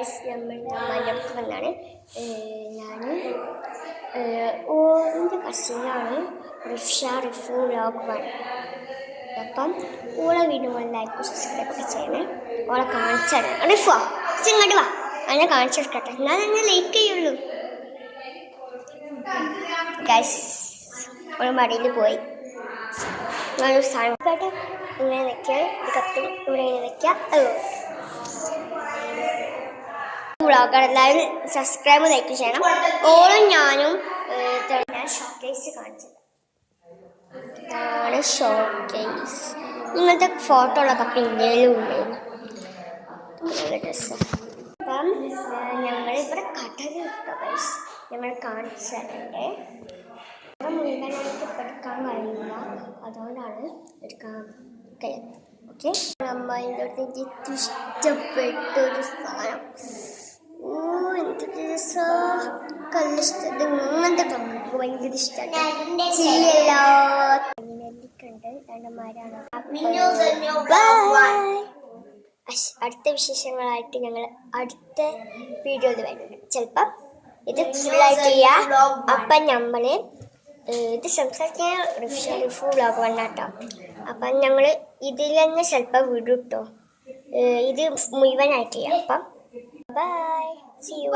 guys നമ്മൾ മലപ്പുറത്ത് വന്നാണ് ഞാൻ എൻ്റെ കസിനാണ് റിഫു വ്ലോഗ് 1 അപ്പം ഓളെ വീഡിയോ ലൈക്ക് സബ്സ്ക്രൈബ് ചെയ്യണേ ഓളെ കാണിച്ചാണ് റിഫോ ഇങ്ങോട്ട് വാ അതിനെ കാണിച്ചെടുക്കട്ടെ എന്നാൽ തന്നെ ലൈക്ക് ചെയ്യുള്ളൂ ഗൈസ് ഓളെ മടിയിൽ പോയി ഞാനൊരു സാധനം ഇങ്ങനെ വെക്കാൻ കത്തും ഇവിടെ ഇങ്ങനെ വെക്കാം വ്ളോഗർ എല്ലാവരും സബ്സ്ക്രൈബ് ലൈക്ക് ചെയ്യണം ഓളും ഞാനും ഞാൻ ഷോക്കേസ് കാണിച്ചത് ഇതാണ് ഷോക്കേസ് ഇങ്ങനത്തെ ഫോട്ടോകളൊക്കെ പിന്നേലും ഉണ്ടായിരുന്നു നല്ല ഡ്രസ്സ് അപ്പം ഞങ്ങളിവിടെ കടൽ ഗൈസ് ഞങ്ങൾ കാണിച്ചതല്ലേ മുഴുവനായിട്ട് പഠിക്കാൻ കഴിയില്ല അതുകൊണ്ടാണ് എടുക്കാൻ കഴിയുന്നത് ഓക്കെ അമ്മേൻ്റെ അടുത്ത് എനിക്ക് ഇഷ്ടപ്പെട്ടൊരു സാധനം എന്ത് രസം കല്ലിഷ്ടത് ഇങ്ങനത്തെ നമുക്ക് ഭയങ്കര ഇഷ്ടമാണ് നെല്ലിക്കുണ്ട് രണ്ടന്മാരാണ് അടുത്ത വിശേഷങ്ങളായിട്ട് ഞങ്ങൾ അടുത്ത വീഡിയോയിൽ വരുന്നുണ്ട് ചിലപ്പം ഇത് ഫുള്ളായിട്ട് ചെയ്യാം അപ്പം നമ്മൾ ഇത് സംസാരിക്കാൻ റിഫു വ്ലോഗ് 1 കേട്ടോ അപ്പം ഞങ്ങൾ ഇതിൽ തന്നെ ചിലപ്പോൾ വിടും കേട്ടോ ഇത് മുഴുവനായിട്ട് ചെയ്യാം അപ്പം ബൈ സീ യു